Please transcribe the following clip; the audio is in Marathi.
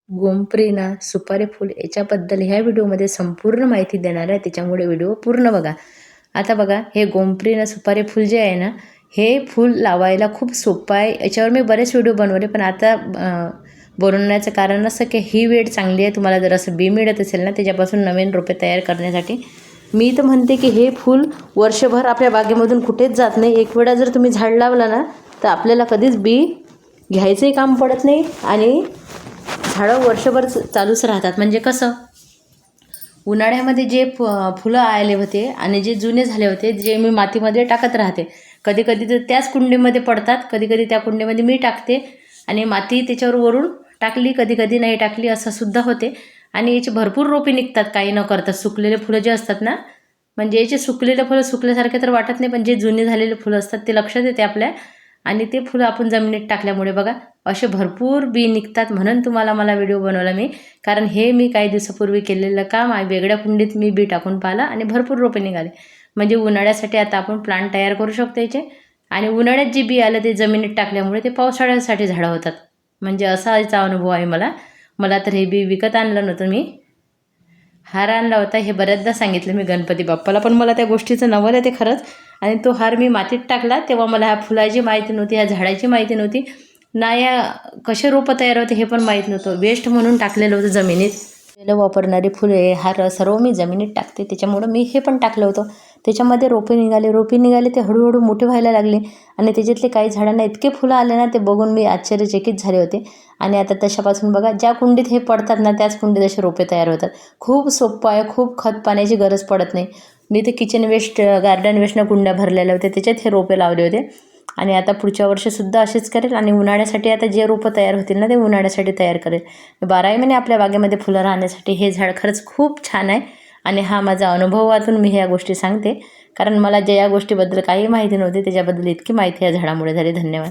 गोमप्रेना सुपारी फूल याच्याबद्दल ह्या व्हिडिओमध्ये संपूर्ण माहिती देणार आहे, त्याच्यामुळे व्हिडिओ पूर्ण बघा. आता बघा, हे गोमप्रेना सुपारी फूल जे आहे ना, हे फूल लावायला खूप सोपं आहे. याच्यावर मी बरेच व्हिडिओ बनवले, पण आता बनवण्याचं कारण असं की ही वेळ चांगली आहे. तुम्हाला जर असं बी मिळत असेल ना, त्याच्यापासून नवीन रोपे तयार करण्यासाठी मी तर म्हणते की हे फूल वर्षभर आपल्या बागेमधून कुठेच जात नाही. एक वेळा जर तुम्ही झाड लावलं ना, तर आपल्याला कधीच बी घ्यायचंही काम पडत नाही आणि झाडं वर्षभर चालूच राहतात. म्हणजे कसं, उन्हाळ्यामध्ये जे फुलं आले होते आणि जे जुने झाले होते, जे मी मातीमध्ये टाकत राहते, कधी कधी तर त्याच कुंडीमध्ये पडतात, कधी कधी त्या कुंडीमध्ये मी टाकते आणि माती त्याच्यावर वरून टाकली, कधी कधी नाही टाकली, असं सुद्धा होते. आणि याचे भरपूर रोपे निघतात काही न करता. सुकलेले फुलं जे असतात ना, म्हणजे याचे सुकलेले फुलं सुकल्यासारखे तर वाटत नाही, पण जे जुने झालेले फुलं असतात ते लक्षात येते आपल्या. आणि ते फुलं आपण जमिनीत टाकल्यामुळे बघा असे भरपूर बी निघतात. म्हणून मला व्हिडिओ बनवला मी, कारण हे मी काही दिवसापूर्वी केलेलं काम आहे. वेगळ्या कुंडीत मी बी टाकून पाहिलं आणि भरपूर रोपे निघाले. म्हणजे उन्हाळ्यासाठी आता आपण प्लांट तयार करू शकतो याचे. आणि उन्हाळ्यात जे बी आलं ते जमिनीत टाकल्यामुळे ते पावसाळ्यासाठी झाडं होतात. म्हणजे असा याचा अनुभव आहे मला तर हे बी विकत आणलं नव्हतं मी. हार आणला होता, हे बऱ्याचदा सांगितलं मी गणपती बाप्पाला, पण मला त्या गोष्टीचं नवल ते खरंच. आणि तो हार मी मातीत टाकला तेव्हा मला ह्या फुलाची माहिती नव्हती, ह्या झाडाची माहिती नव्हती ना, या कसे रोपं तयार होते हे पण माहीत नव्हतं. वेस्ट म्हणून टाकलेलं होतं जमिनीत. वापरणारी फुले हार सर्व मी जमिनीत टाकते, त्याच्यामुळं मी हे पण टाकलं होतं. त्याच्यामध्ये रोपे निघाले, ते हळूहळू मोठे व्हायला लागले आणि त्याच्यातले काही झाडांना इतके फुलं आले ना, ते बघून मी आश्चर्यचकित झाले होते. आणि आता तशापासून बघा, ज्या कुंडीत हे पडतात ना, त्याच कुंडीत असे रोपे तयार होतात. खूप सोपं आहे, खूप खत पाण्याची गरज पडत नाही. मी ते किचन वेस्ट, गार्डन वेस्टनं कुंड्या भरलेल्या होत्या, त्याच्यात हे रोपे लावले होते. आणि आता पुढच्या वर्षीसुद्धा असेच करेल. आणि उन्हाळ्यासाठी आता जे रोपं तयार होतील ना, ते उन्हाळ्यासाठी तयार करेल. 12ही महिने आपल्या बागेमध्ये फुलं राहण्यासाठी हे झाड खरंच खूप छान आहे. आणि हा माझा अनुभवातून मी ह्या गोष्टी सांगते, कारण मला ज्या या गोष्टीबद्दल काही माहिती नव्हती, त्याच्याबद्दल इतकी माहिती या झाडामुळे झाली. धन्यवाद.